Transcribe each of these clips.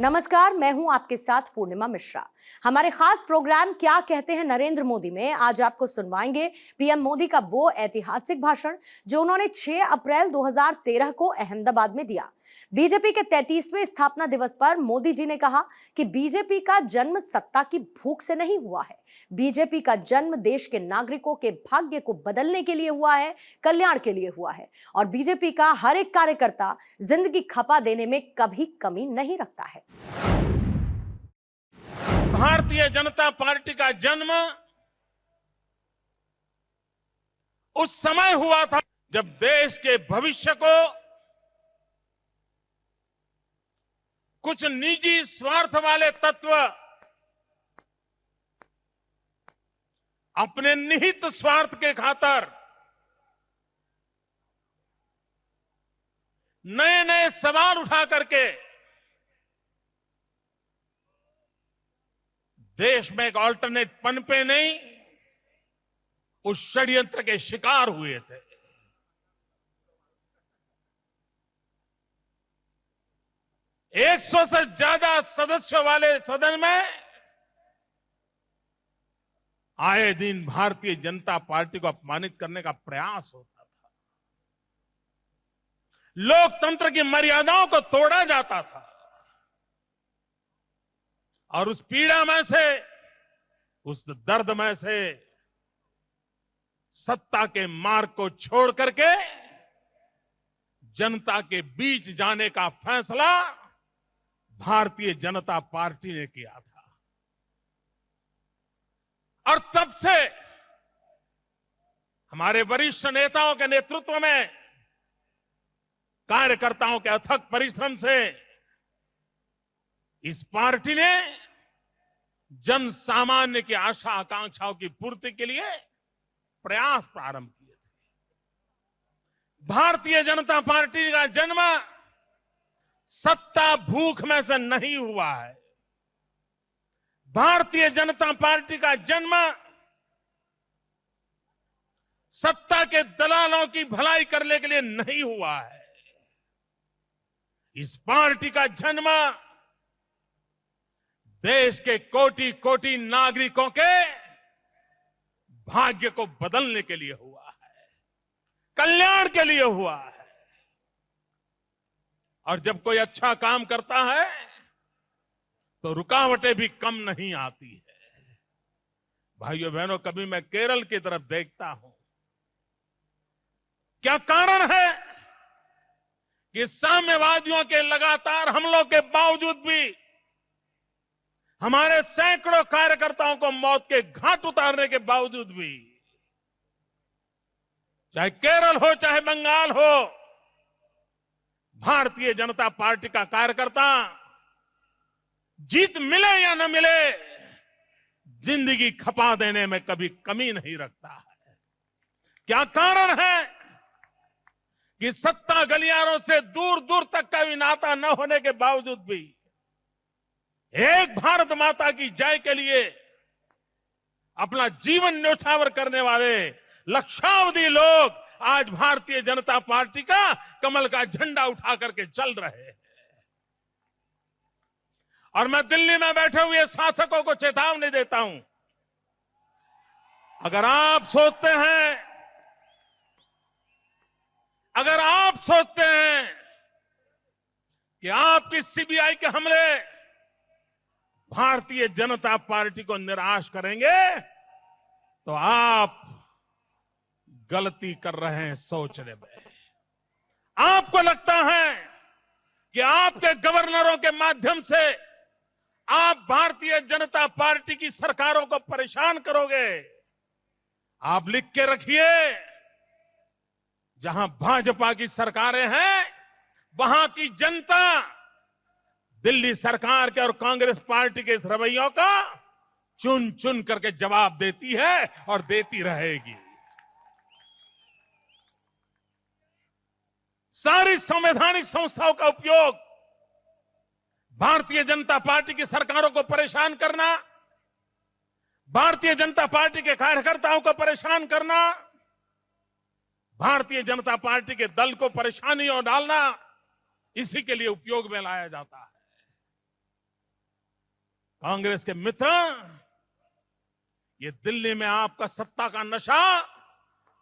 नमस्कार, मैं हूं आपके साथ पूर्णिमा मिश्रा। हमारे खास प्रोग्राम क्या कहते हैं नरेंद्र मोदी में आज आपको सुनवाएंगे पीएम मोदी का वो ऐतिहासिक भाषण जो उन्होंने 6 अप्रैल 2013 को अहमदाबाद में दिया। बीजेपी के 33वें स्थापना दिवस पर मोदी जी ने कहा कि बीजेपी का जन्म सत्ता की भूख से नहीं हुआ है। बीजेपी का जन्म देश के नागरिकों के भाग्य को बदलने के लिए हुआ है, कल्याण के लिए हुआ है। और बीजेपी का हर एक कार्यकर्ता जिंदगी खपा देने में कभी कमी नहीं रखता है। भारतीय जनता पार्टी का जन्म उस समय हुआ था जब देश के भविष्य को कुछ निजी स्वार्थ वाले तत्व अपने निहित स्वार्थ के खातिर नए नए सवाल उठा करके देश में एक ऑल्टरनेट पनपे नहीं, उस षड्यंत्र के शिकार हुए थे। एक 100 से ज्यादा सदस्यों वाले सदन में आए दिन भारतीय जनता पार्टी को अपमानित करने का प्रयास होता था। लोकतंत्र की मर्यादाओं को तोड़ा जाता था और उस पीड़ा में से, उस दर्द में से सत्ता के मार्ग को छोड़ करके जनता के बीच जाने का फैसला भारतीय जनता पार्टी ने किया था। और तब से हमारे वरिष्ठ नेताओं के नेतृत्व में, कार्यकर्ताओं के अथक परिश्रम से इस पार्टी ने जन सामान्य की आशा आकांक्षाओं की पूर्ति के लिए प्रयास प्रारंभ किए थे। भारतीय जनता पार्टी का जन्म सत्ता भूख में से नहीं हुआ है। भारतीय जनता पार्टी का जन्म सत्ता के दलालों की भलाई करने के लिए नहीं हुआ है। इस पार्टी का जन्म देश के कोटि कोटि नागरिकों के भाग्य को बदलने के लिए हुआ है, कल्याण के लिए हुआ है। और जब कोई अच्छा काम करता है तो रुकावटें भी कम नहीं आती है। भाइयों बहनों, कभी मैं केरल की तरफ देखता हूं, क्या कारण है कि साम्यवादियों के लगातार हमलों के बावजूद भी हमारे सैकड़ों कार्यकर्ताओं को मौत के घाट उतारने के बावजूद भी, चाहे केरल हो चाहे बंगाल हो, भारतीय जनता पार्टी का कार्यकर्ता जीत मिले या न मिले जिंदगी खपा देने में कभी कमी नहीं रखता है। क्या कारण है कि सत्ता गलियारों से दूर दूर तक का भी नाता न होने के बावजूद भी एक भारत माता की जय के लिए अपना जीवन न्यौछावर करने वाले लक्षावधि लोग आज भारतीय जनता पार्टी का कमल का झंडा उठा करके चल रहे हैं। और मैं दिल्ली में बैठे हुए शासकों को चेतावनी देता हूं, अगर आप सोचते हैं कि आपकी सीबीआई के हमले भारतीय जनता पार्टी को निराश करेंगे तो आप गलती कर रहे हैं सोचने में। आपको लगता है कि आपके गवर्नरों के माध्यम से आप भारतीय जनता पार्टी की सरकारों को परेशान करोगे। आप लिख के रखिए, जहां भाजपा की सरकारें हैं वहां की जनता दिल्ली सरकार के और कांग्रेस पार्टी के इस रवैयों का चुन चुन करके जवाब देती है और देती रहेगी। सारी संवैधानिक संस्थाओं का उपयोग भारतीय जनता पार्टी की सरकारों को परेशान करना, भारतीय जनता पार्टी के कार्यकर्ताओं को परेशान करना, भारतीय जनता पार्टी के दल को परेशानियों डालना, इसी के लिए उपयोग में लाया जाता है। कांग्रेस के मित्र, ये दिल्ली में आपका सत्ता का नशा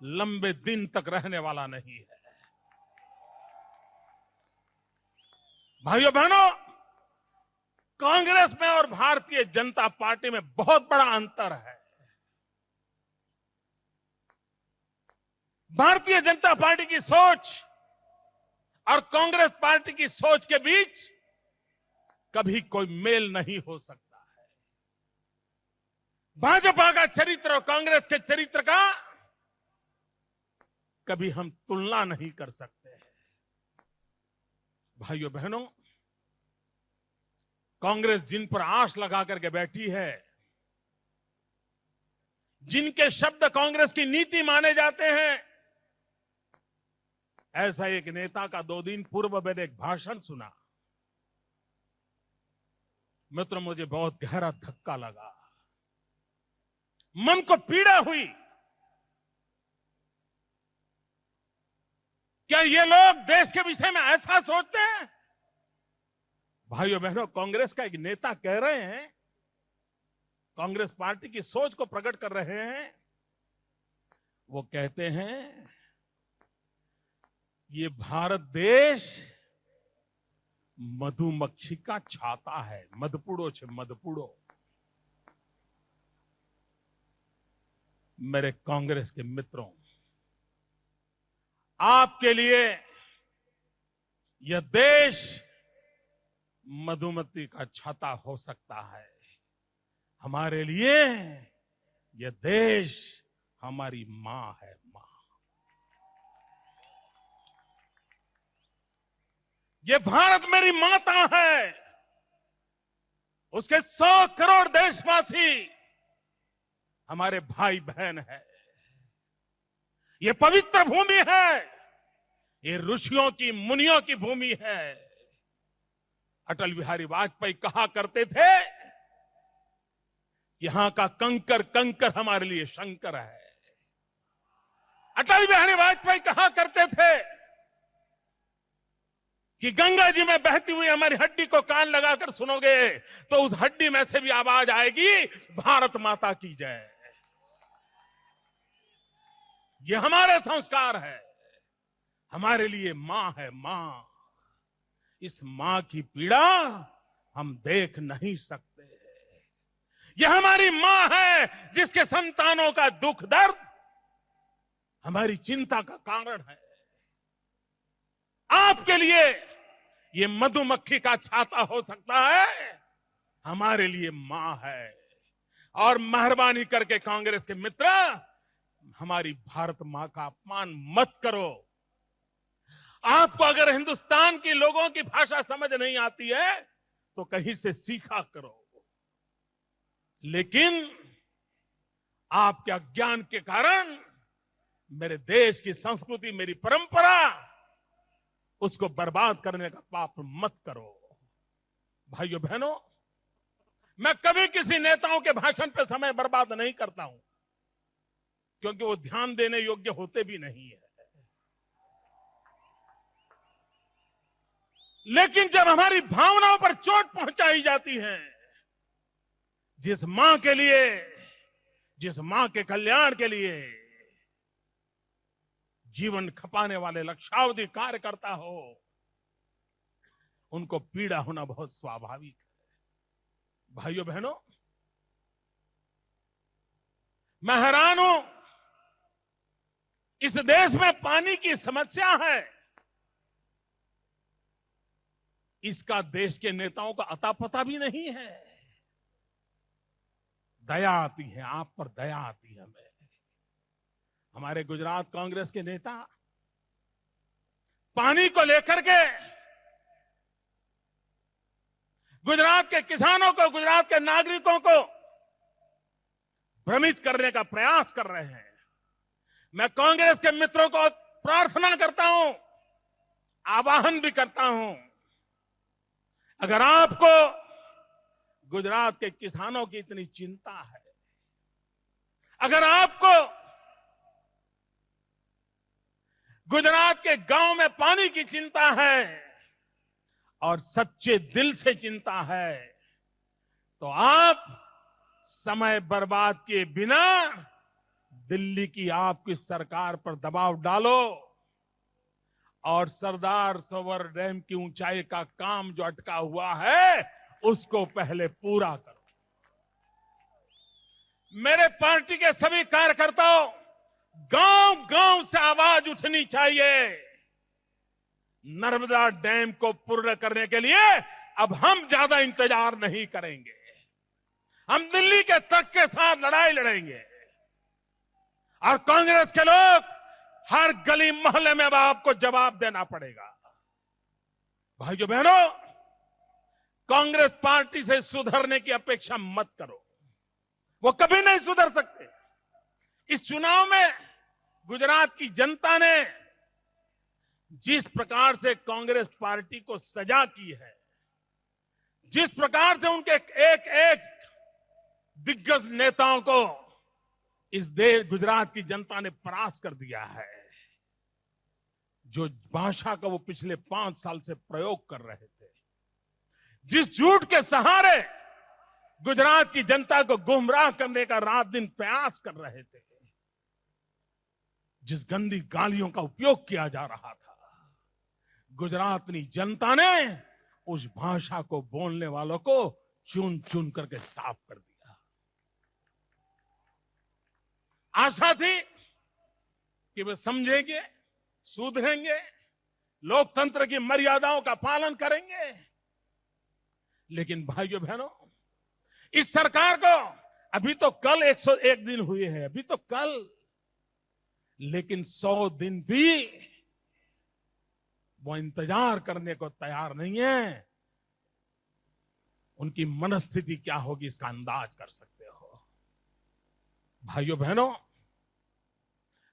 लंबे दिन तक रहने वाला नहीं है। भाइयों बहनों, कांग्रेस में और भारतीय जनता पार्टी में बहुत बड़ा अंतर है। भारतीय जनता पार्टी की सोच और कांग्रेस पार्टी की सोच के बीच कभी कोई मेल नहीं हो सकता है। भाजपा का चरित्र और कांग्रेस के चरित्र का कभी हम तुलना नहीं कर सकते हैं। भाइयों बहनों, कांग्रेस जिन पर आश लगा करके बैठी है, जिनके शब्द कांग्रेस की नीति माने जाते हैं, ऐसा एक नेता का 2 दिन पूर्व मैंने एक भाषण सुना। मित्र, मुझे बहुत गहरा धक्का लगा, मन को पीड़ा हुई। क्या ये लोग देश के विषय में ऐसा सोचते हैं? भाइयों बहनों, कांग्रेस का एक नेता कह रहे हैं, कांग्रेस पार्टी की सोच को प्रकट कर रहे हैं। वो कहते हैं, ये भारत देश मधुमक्खी का छाता है। मधपुड़ो छे मधपुड़ो। मेरे कांग्रेस के मित्रों, आपके लिए यह देश मधुमक्खी का छाता हो सकता है। हमारे लिए यह देश हमारी मां है। मां, ये भारत मेरी माता है। उसके 100 करोड़ देशवासी हमारे भाई बहन है। ये पवित्र भूमि है। ये ऋषियों की, मुनियों की भूमि है। अटल बिहारी वाजपेयी कहा करते थे, यहां का कंकर कंकर हमारे लिए शंकर है। अटल बिहारी वाजपेयी कहा करते थे कि गंगा जी में बहती हुई हमारी हड्डी को कान लगाकर सुनोगे तो उस हड्डी में से भी आवाज आएगी, भारत माता की जय। ये हमारे संस्कार है। हमारे लिए मां है। मां, इस मां की पीड़ा हम देख नहीं सकते। यह हमारी मां है जिसके संतानों का दुख दर्द हमारी चिंता का कारण है। आपके लिए ये मधुमक्खी का छाता हो सकता है, हमारे लिए मां है। और मेहरबानी करके कांग्रेस के मित्र, हमारी भारत मां का अपमान मत करो। आपको अगर हिंदुस्तान के लोगों की भाषा समझ नहीं आती है तो कहीं से सीखा करो, लेकिन आपके अज्ञान के कारण मेरे देश की संस्कृति, मेरी परंपरा, उसको बर्बाद करने का पाप मत करो। भाइयों बहनों, मैं कभी किसी नेताओं के भाषण पे समय बर्बाद नहीं करता हूं, क्योंकि वो ध्यान देने योग्य होते भी नहीं है। लेकिन जब हमारी भावनाओं पर चोट पहुंचाई जाती है, जिस मां के लिए, जिस मां के कल्याण के लिए जीवन खपाने वाले लक्षावधि कार्यकर्ता हो, उनको पीड़ा होना बहुत स्वाभाविक है। भाइयों बहनों, मैं हैरान हूं, इस देश में पानी की समस्या है, इसका देश के नेताओं का अता पता भी नहीं है। दया आती है, आप पर दया आती है हमें। हमारे गुजरात कांग्रेस के नेता पानी को लेकर के गुजरात के किसानों को, गुजरात के नागरिकों को भ्रमित करने का प्रयास कर रहे हैं। मैं कांग्रेस के मित्रों को प्रार्थना करता हूं, आह्वान भी करता हूं, अगर आपको गुजरात के किसानों की इतनी चिंता है, अगर आपको गुजरात के गांव में पानी की चिंता है और सच्चे दिल से चिंता है, तो आप समय बर्बाद किए बिना दिल्ली की आपकी सरकार पर दबाव डालो और सरदार सरोवर डैम की ऊंचाई का काम जो अटका हुआ है उसको पहले पूरा करो। मेरे पार्टी के सभी कार्यकर्ताओं, गांव गांव से आवाज उठनी चाहिए। नर्मदा डैम को पूर्ण करने के लिए अब हम ज्यादा इंतजार नहीं करेंगे। हम दिल्ली के तख्त के साथ लड़ाई लड़ेंगे और कांग्रेस के लोग हर गली मोहल्ले में अब आपको जवाब देना पड़ेगा। भाइयों बहनों, कांग्रेस पार्टी से सुधरने की अपेक्षा मत करो, वो कभी नहीं सुधर सकते। इस चुनाव में गुजरात की जनता ने जिस प्रकार से कांग्रेस पार्टी को सजा की है, जिस प्रकार से उनके एक एक दिग्गज नेताओं को इस देश गुजरात की जनता ने परास्त कर दिया है, जो भाषा का वो पिछले 5 साल से प्रयोग कर रहे थे, जिस झूठ के सहारे गुजरात की जनता को गुमराह करने का रात दिन प्रयास कर रहे थे, जिस गंदी गालियों का उपयोग किया जा रहा था, गुजरात की जनता ने उस भाषा को बोलने वालों को चुन चुन करके साफ कर दिया। आशा थी कि वे समझेंगे, सुधरेंगे, लोकतंत्र की मर्यादाओं का पालन करेंगे, लेकिन भाइयों बहनों, इस सरकार को अभी तो कल 101 दिन हुए हैं, अभी तो कल, लेकिन 100 दिन भी वो इंतजार करने को तैयार नहीं है। उनकी मनस्थिति क्या होगी इसका अंदाज कर सकते हो। भाइयों बहनों,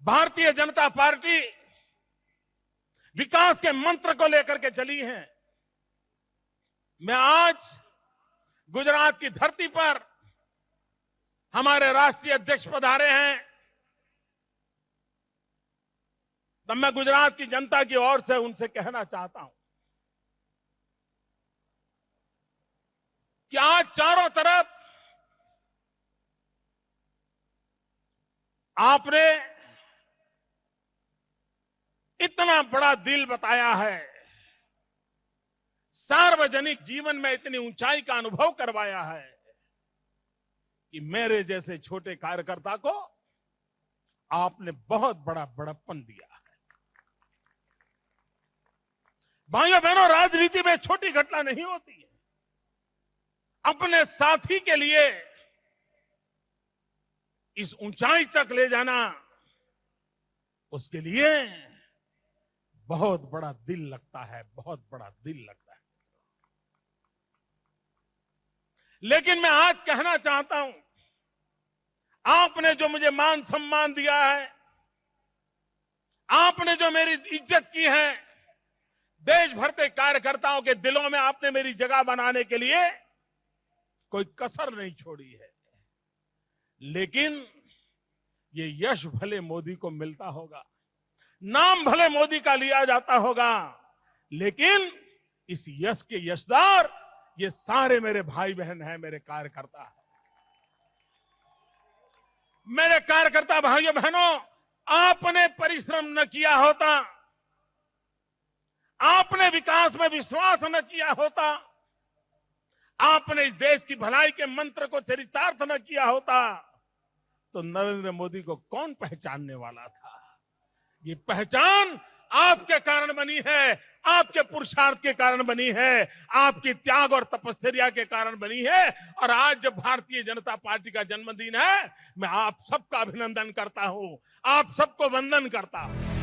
भारतीय जनता पार्टी विकास के मंत्र को लेकर के चली है। मैं आज गुजरात की धरती पर हमारे राष्ट्रीय अध्यक्ष पधारे हैं, तब मैं गुजरात की जनता की ओर से उनसे कहना चाहता हूं कि आज चारों तरफ आपने इतना बड़ा दिल बताया है, सार्वजनिक जीवन में इतनी ऊंचाई का अनुभव करवाया है कि मेरे जैसे छोटे कार्यकर्ता को आपने बहुत बड़ा बड़प्पन दिया है। भाइयों बहनों, राजनीति में छोटी घटना नहीं होती है। अपने साथी के लिए इस ऊंचाई तक ले जाना, उसके लिए बहुत बड़ा दिल लगता है, बहुत बड़ा दिल लगता है। लेकिन मैं आज कहना चाहता हूं, आपने जो मुझे मान सम्मान दिया है, आपने जो मेरी इज्जत की है, देश भर के कार्यकर्ताओं के दिलों में आपने मेरी जगह बनाने के लिए कोई कसर नहीं छोड़ी है। लेकिन ये यश भले मोदी को मिलता होगा, नाम भले मोदी का लिया जाता होगा, लेकिन इस यश के यशदार ये सारे मेरे भाई बहन हैं, मेरे कार्यकर्ता हैं। मेरे कार्यकर्ता भाइयों बहनों, आपने परिश्रम न किया होता, आपने विकास में विश्वास न किया होता, आपने इस देश की भलाई के मंत्र को चरितार्थ न किया होता, तो नरेंद्र मोदी को कौन पहचानने वाला था। ये पहचान आपके कारण बनी है, आपके पुरुषार्थ के कारण बनी है, आपकी त्याग और तपस्या के कारण बनी है। और आज जब भारतीय जनता पार्टी का जन्मदिन है, मैं आप सबका अभिनंदन करता हूं, आप सबको वंदन करता हूं।